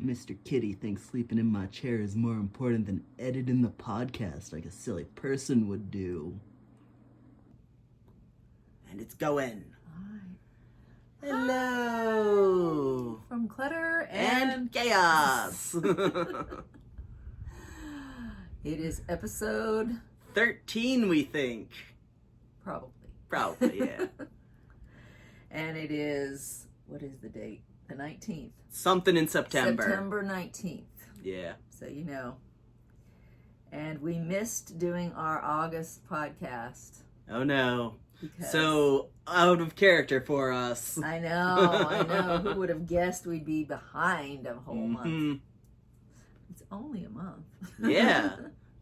Mr. Kitty thinks sleeping in my chair is more important than editing the podcast like a silly person would do. And it's going. Hi. Hello! From Clutter And Chaos! It is episode 13, we think. probably. Yeah. And it is, what is the date? The 19th. Something in September. September 19th. Yeah. So you know. And we missed doing our August podcast. Oh no. Because So out of character for us. I know. Who would have guessed we'd be behind a whole month? It's only a month. Yeah.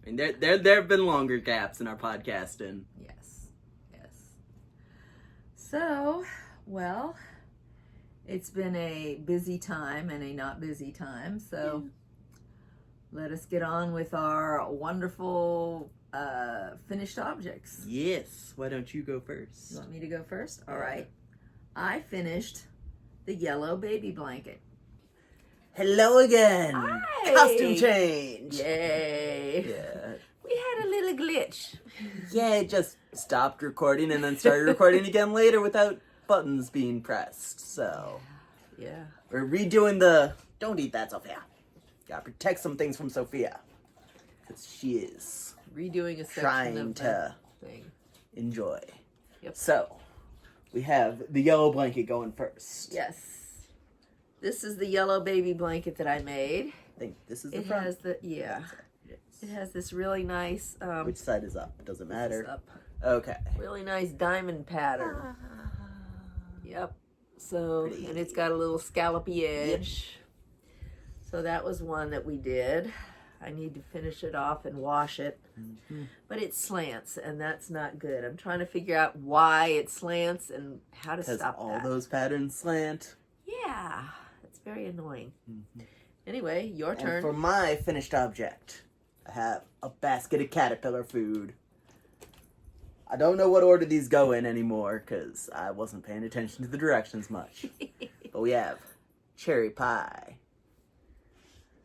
I mean, there have been longer gaps in our podcasting. Yes. So, well, it's been a busy time and a not busy time. So, let us get on with our wonderful finished objects. Yes. Why don't you go first? You want me to go first? All right. I finished the yellow baby blanket. Hello again. Hi. Costume change. Yay. Yeah. We had a little glitch. Yeah, it just stopped recording and then started recording again later without buttons being pressed. So Yeah. we're redoing the. Don't eat that, Sophia. Gotta protect some things from Sophia, because she is Redoing a section trying of to the thing. enjoy. Yep. So we have the yellow blanket going first. Yes. This is the yellow baby blanket that I made. I think this is the It front. has the, yeah. It has this really nice, Which side is up? Doesn't matter. up, Okay. really nice diamond pattern. Yep. So, Pretty. and it's got a little scallopy edge. So that was one that we did. I need to finish it off and wash it. But it slants, and that's not good. I'm trying to figure out why it slants and how to Because stop all that. those patterns slant. Yeah, it's very annoying. Anyway, your And turn. for my finished object, I have a basket of caterpillar food. I don't know what order these go in anymore because I wasn't paying attention to the directions much. But we have cherry pie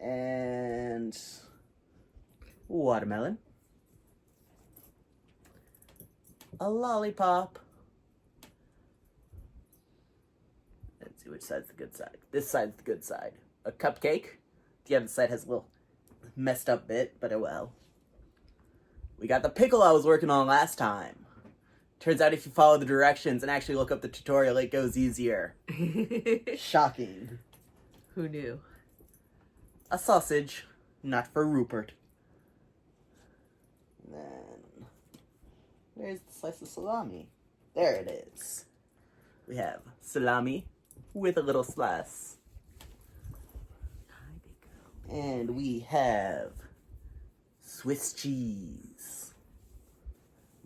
and watermelon, a lollipop. Let's see which side's the good side. This side's the good side. A cupcake. The other side has a little messed up bit, but oh well. We got the pickle I was working on last time. Turns out if you follow the directions and actually look up the tutorial, it goes easier. Shocking. Who knew? A sausage, not for Rupert. And then, where's the slice of salami? There it is. We have salami with a little slice. And we have Swiss cheese.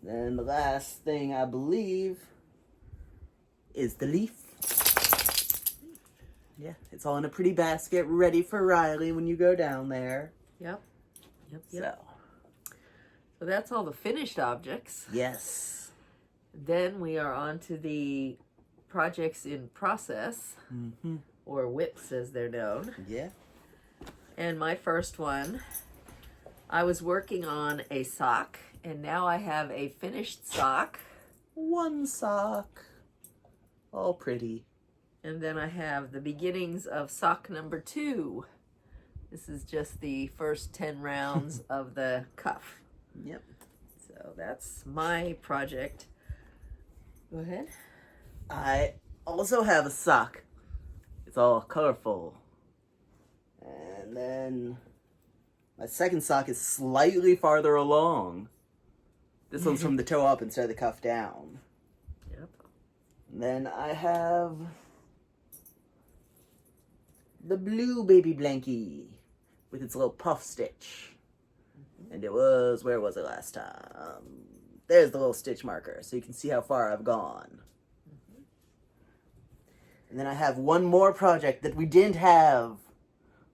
Then the last thing I believe is the leaf. Yeah, it's all in a pretty basket ready for Riley when you go down there. Yep. So, So that's all the finished objects. yes. Then we are on to the projects in process, or WIPs as they're known. Yeah. And my first one, I was working on a sock, and now I have a finished sock. One sock. All pretty. And then I have the beginnings of sock number 2. This is just the first 10 rounds of the cuff. Yep. So that's my project. Go ahead. I also have a sock. It's all colorful. And then my second sock is slightly farther along. This one's from the toe up instead of the cuff down. Yep. And then I have the blue baby blankie with its little puff stitch. And it was, where was it last time? There's the little stitch marker, so you can see how far I've gone. And then I have one more project that we didn't have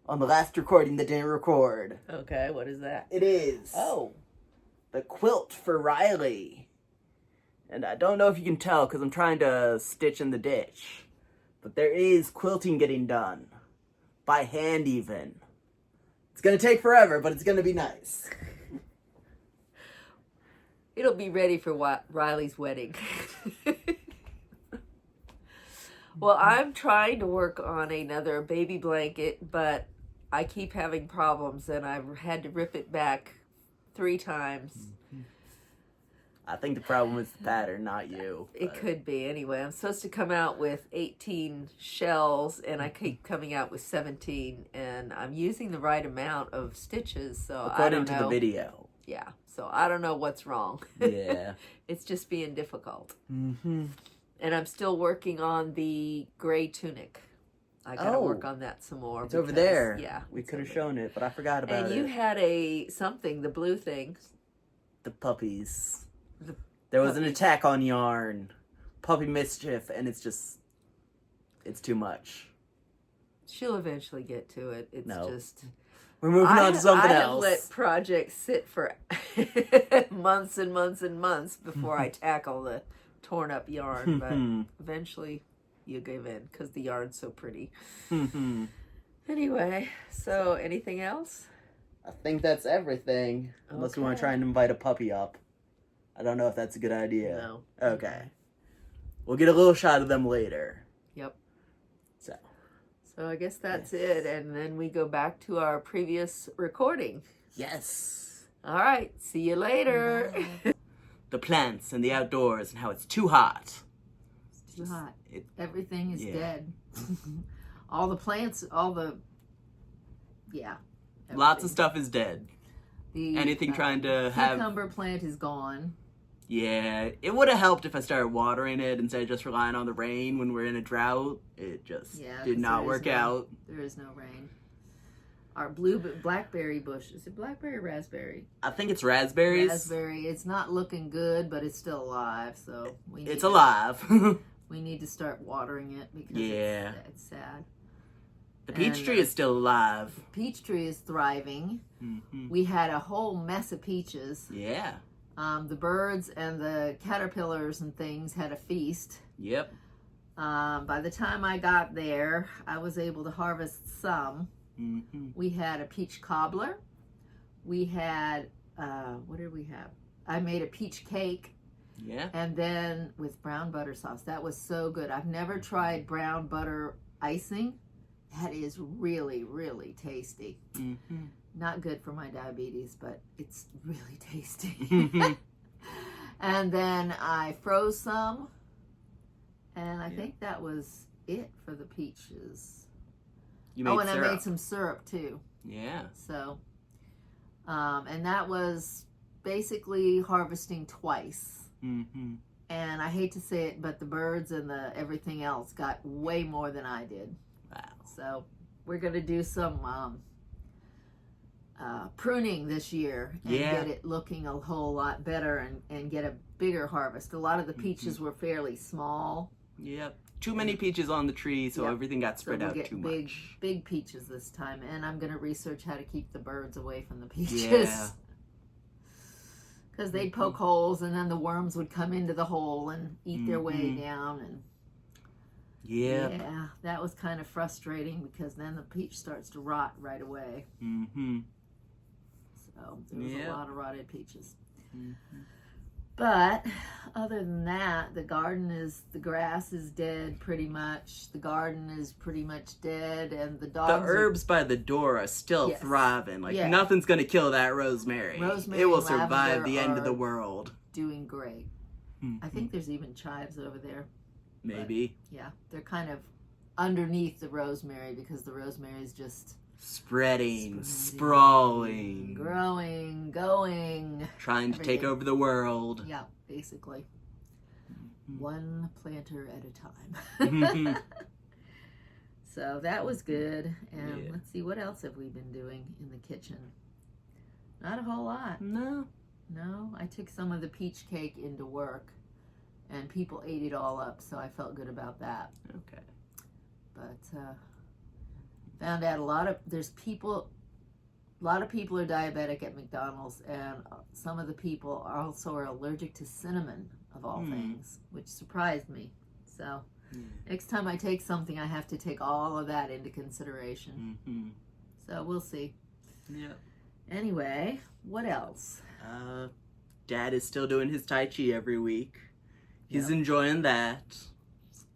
on the last recording that didn't record. Okay, what is that? It is the quilt for Riley. And I don't know if you can tell because I'm trying to stitch in the ditch. But there is quilting getting done. by hand even. It's gonna take forever, but it's gonna be nice. It'll be ready for Riley's wedding. Well, I'm trying to work on another baby blanket, but I keep having problems, and I've had to rip it back 3 times. I think the problem is the pattern, not you. It but- could be. Anyway, I'm supposed to come out with 18 shells, and I keep coming out with 17, and I'm using the right amount of stitches, so I According don't to know. the video. Yeah, so I don't know what's wrong. Yeah. It's just being difficult. Mm-hmm. And I'm still working on the gray tunic. I gotta Oh. work on that some more. It's over because- there. Yeah. We it's could have over shown it, but I forgot about And it. you had the blue thing. The puppies. The There was an puppies. attack on Yarn. Puppy mischief, and it's too much. She'll eventually get to it. It's No. just We're moving on to something I have else. let projects sit for months and months and months before I tackle the torn up yarn, but eventually you give in because the yarn's so pretty. Anyway, so anything else? I think that's everything. Unless we want to Okay. try and invite a puppy up. I don't know if that's a good idea. No. Okay. We'll get a little shot of them later. Yep. So. So I guess that's it, and then we go back to our previous recording. Yes. All right, see you later. The plants and the outdoors and how it's too hot. It's too hot. It- Everything is Yeah. dead. All the plants, yeah. Lots of everything. stuff is dead. The, Anything trying to have... cucumber plant is gone. Yeah, it would have helped if I started watering it instead of just relying on the rain when we're in a drought. It just Yeah, did 'cause not there is work no- out. There is no rain. Our blackberry bush, is it blackberry or raspberry? I think it's raspberries. Raspberry. It's not looking good, but it's still alive. So It's alive. We need to start watering it because Yeah. it's sad. The peach And, tree is still alive. Peach tree is thriving. Hmm. We had a whole mess of peaches. Yeah. The birds and the caterpillars and things had a feast. Yep. By the time I got there, I was able to harvest some. Hmm. We had a peach cobbler. We had, what did we have? I made a peach cake, Yeah. and then with brown butter sauce. That was so good. I've never tried brown butter icing. That is really, really tasty. Hmm. Not good for my diabetes, but it's really tasty. Mhm. And then I froze some, and I Yeah. think that was it for the peaches. You made Oh, and syrup. I made some syrup too. Yeah. So, and that was basically harvesting twice. Hmm. And I hate to say it, but the birds and the everything else got way more than I did. Wow. So we're gonna do some pruning this year and Yeah. get it looking a whole lot better and get a bigger harvest. A lot of the peaches Mm-hmm. were fairly small. Yep. Too many peaches on the tree, so Yep. everything got So spread we'll out get too big, much. big peaches this time, and I'm gonna research how to keep the birds away from the peaches. Yeah. Because they'd poke holes, and then the worms would come into the hole and eat their way Mhm. down. And Yep. yeah, that was kind of frustrating because then the peach starts to rot right away. Hmm. So there was Yeah. a lot of rotted peaches. Mhm. But other than that, the grass is dead pretty much. The garden is pretty much dead, and the The dogs. herbs by the door are still Yes. thriving. Like Yeah. nothing's gonna kill that rosemary. Rosemary It will and survive lavender the end of are- the world. doing great. I think there's even chives over there. Maybe Yeah, they're kind of underneath the rosemary because the rosemary is just spreading, spreading, sprawling, growing, going. trying to take everything. over the world. Yeah, basically. Mhm. One planter at a time. Mhm. So that was good. And Yeah. let's see, what else have we been doing in the kitchen? Not a whole lot. No. No, I took some of the peach cake into work and people ate it all up, so I felt good about that. Okay. But found out a lot of people are diabetic at McDonald's, and some of the people also are allergic to cinnamon of all things, which surprised me. So Next time I take something, I have to take all of that into consideration. Mm-hmm. So we'll see. Yeah. Anyway, what else? Dad is still doing his Tai Chi every week. He's Yep. enjoying that.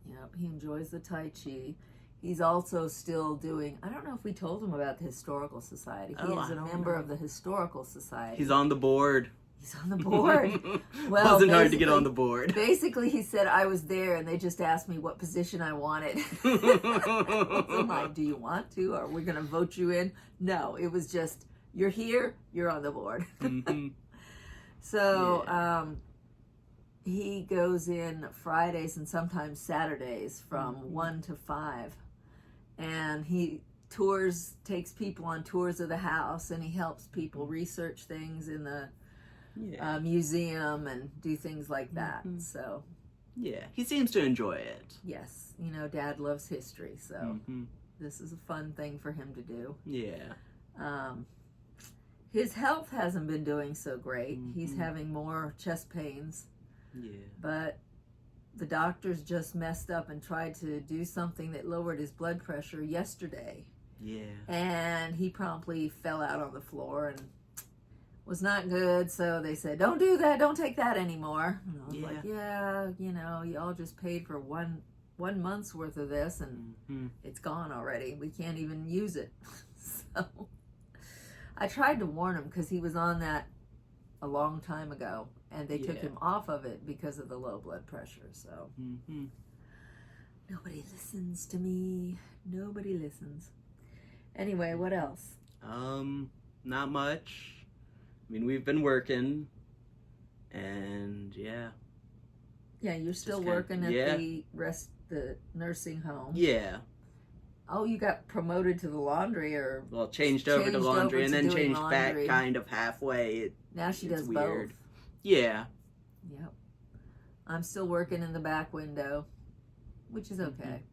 Yep, he enjoys the Tai Chi. He's also still doing, I don't know if we told him about the Historical Society. He Oh, is I a don't member know. of the Historical Society. He's on the board. He's on the board. Well, Wasn't hard to get basically- on the board. Basically, he said, I was there and they just asked me what position I wanted. I'm like, do you want to? Or we're going to vote you in? No, it was just, you're here, you're on the board. Mhm. So, he goes in Fridays and sometimes Saturdays from 1 to 5. And he takes people on tours of the house, and he helps people research things in the Yeah. museum and do things like that. Mhm. So, Yeah. He seems to enjoy it. yes, Dad loves history, so Mhm. this is a fun thing for him to do. Yeah. His health hasn't been doing so great. He's Mhm. having more chest pains, Yeah. but the doctors just messed up and tried to do something that lowered his blood pressure yesterday. Yeah. And he promptly fell out on the floor and was not good. So they said, don't do that, don't take that anymore. And I was like, you all just paid for one month's worth of this and Mhm. it's gone already. We can't even use it. So I tried to warn him because he was on that a long time ago and they took Yeah. him off of it because of the low blood pressure. So Mhm. nobody listens to me. Nobody listens. Anyway, what else? Not much. I mean, we've been working, and yeah. Yeah, you're still kinda- working at yeah. the nursing home. Yeah. Oh, you got promoted to the laundry, or Well, changed over to Changed laundry over and to then doing changed laundry. back kind of halfway. now she It's does weird. both. Yeah. Yep. I'm still working in the back window, which is okay.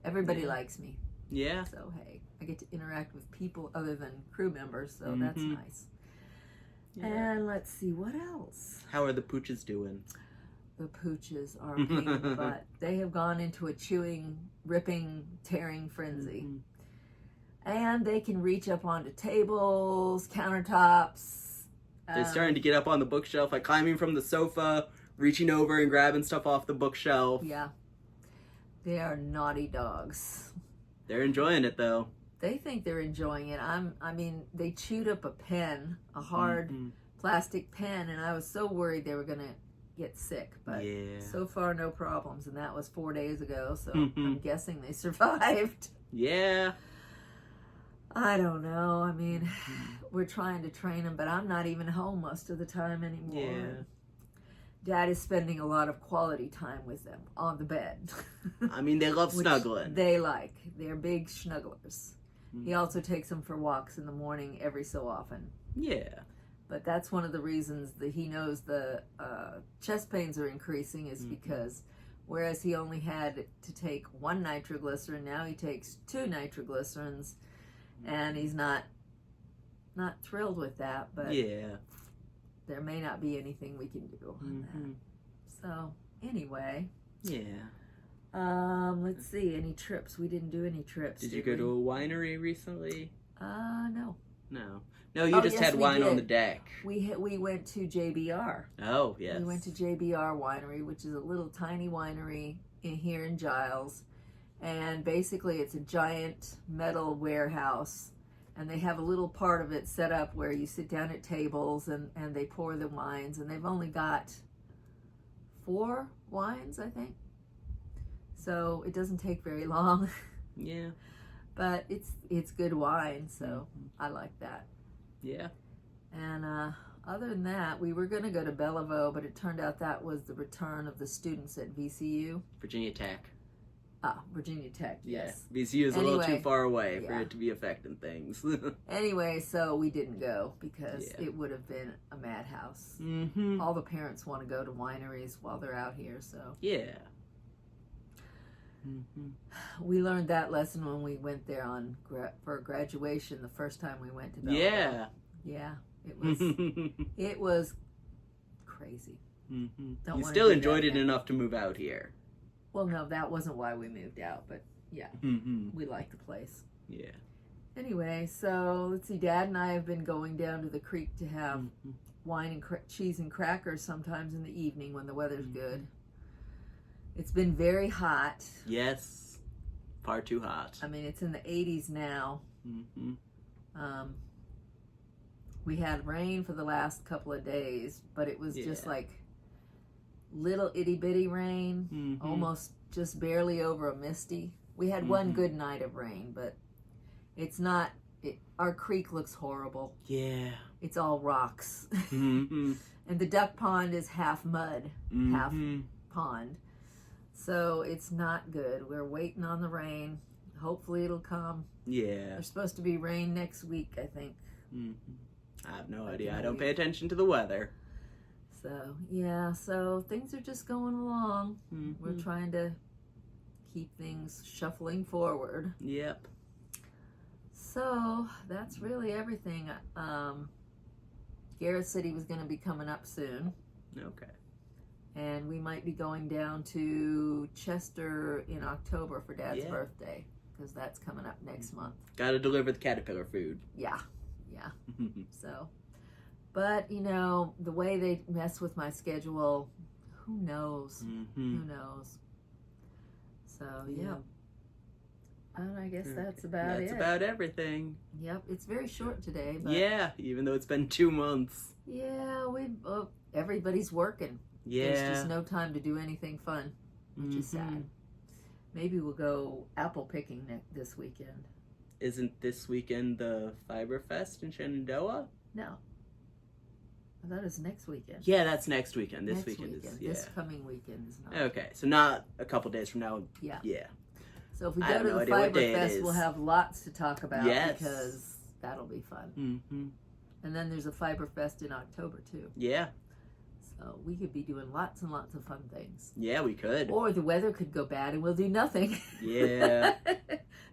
Everybody Yeah. likes me, Yeah. so hey, I get to interact with people other than crew members, so that's Mhm. nice. Yeah. And let's see what else. How are the pooches doing? The pooches are a pain in the butt. They have gone into a chewing, ripping, tearing frenzy. Mhm. And they can reach up onto tables, countertops. They're starting to get up on the bookshelf, like climbing from the sofa, reaching over and grabbing stuff off the bookshelf. Yeah. They are naughty dogs. They're enjoying it though. They think they're enjoying it. I mean, they chewed up a pen, a hard Mhm. plastic pen, and I was so worried they were going to get sick. But Yeah. so far, no problems. And that was 4 days ago, so Mhm. I'm guessing they survived. Yeah. I don't know. I mean, we're trying to train them, but I'm not even home most of the time anymore. Yeah. Dad is spending a lot of quality time with them on the bed. I mean, they love Which snuggling. They like. They're big snugglers. Mm. He also takes them for walks in the morning every so often. Yeah. But that's one of the reasons that he knows the chest pains are increasing is Mhm. because whereas he only had to take 1 nitroglycerin, now he takes 2 nitroglycerins, and he's not thrilled with that. But Yeah. there may not be anything we can do on that. Mhm. So anyway, Yeah. let's see. Any trips? We didn't do any trips. Did you go to a winery recently? No. No. No, you Oh, just yes, had we wine on did. the deck. We went to JBR. Oh, yes. We went to JBR Winery, which is a little tiny winery here in Giles, and basically it's a giant metal warehouse, and they have a little part of it set up where you sit down at tables and they pour the wines, and they've only got 4 wines, I think. So it doesn't take very long, Yeah. but it's good wine, so I like that. Yeah. And other than that, we were going to go to Bellevue, but it turned out that was the return of the students at VCU. Virginia Tech. Virginia Tech, yes. Yeah. VCU is a little Anyway, too far away for yeah. it to be affecting things. Anyway, so we didn't go because Yeah. it would have been a madhouse. Mm-hmm. All the parents want to go to wineries while they're out here, so. Yeah. Mm-hmm. We learned that lesson when we went there for graduation the first time we went to Bellevue. Yeah. Yeah, mm-hmm. it was crazy. Don't You wanna still do that enjoyed it again. enough to move out here. Well, no, that wasn't why we moved out, but Mm-hmm. we like the place. Yeah. Anyway, so let's see. Dad and I have been going down to the creek to have Mhm. wine and cheese and crackers sometimes in the evening when the weather's good. It's been very hot. Yes. Far too hot. I mean, it's in the 80s now. Mm-hmm. We had rain for the last couple of days, but it was just Yeah. like little itty bitty rain, Mm-hmm. almost just barely over a misty. We had one Mhm. good night of rain, but it's not. Our creek looks horrible. Yeah. It's all rocks, Mm-hmm. and the duck pond is half mud, half Mm-hmm. pond. So it's not good. We're waiting on the rain. Hopefully it'll come. Yeah. There's supposed to be rain next week, I think. Mm-hmm. I have no Like idea. in a I don't week. pay attention to the weather. So yeah, so things are just going along. Mm-hmm. We're trying to keep things shuffling forward. Yep. So that's really everything. Gareth said he was going to be coming up soon, Okay. and we might be going down to Chester in October for Dad's Yeah. birthday, because that's coming up next month. Gotta deliver the caterpillar food. Yeah. So, but you know, the way they mess with my schedule, who knows? Mm-hmm. Who knows? So yeah. And I guess that's about That's it. about everything. Yep, it's very short today, but Yeah, even though it's been 2 months. yeah, everybody's working. Yeah. There's just no time to do anything fun, which is sad. Maybe we'll go apple picking this weekend. Isn't this weekend the Fiber Fest in Shenandoah? No, I thought it was next weekend. Yeah, that's next weekend. This Next weekend is, yeah. This coming weekend is not. Okay, so not a couple days from now. Yeah. Yeah. So if we I go have to no the idea what Fiber day it Fest, is. we'll have lots to talk about Yes. because that'll be fun. Mm-hmm. And then there's a Fiber Fest in October too. Yeah. So we could be doing lots and lots of fun things. Yeah, we could. Or the weather could go bad and we'll do nothing. Yeah.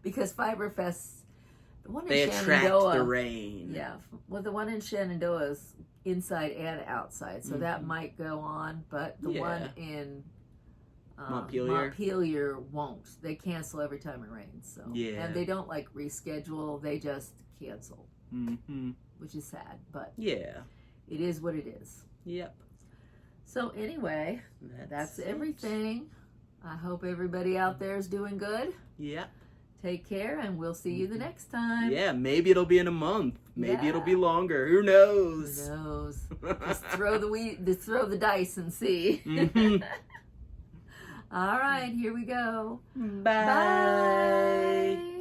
Because Fiber Fest, the one in They attract Shenandoah. the rain. Yeah. Well, the one in Shenandoah is inside and outside, so that Mhm. might go on. But the Yeah. one in Montpelier? Montpelier won't. They cancel every time it rains. So Yeah. and they don't like reschedule. They just cancel, Mm-hmm. which is sad. But Yeah. it is what it is. Yep. So anyway, that's everything. I hope everybody out there is doing good. Yep. Take care, and we'll see you the next time. Yeah, maybe it'll be in a month. Maybe Yeah. it'll be longer. Who Who knows? knows? Just throw the dice and see. Mhm. All right, here we go. Bye. Bye.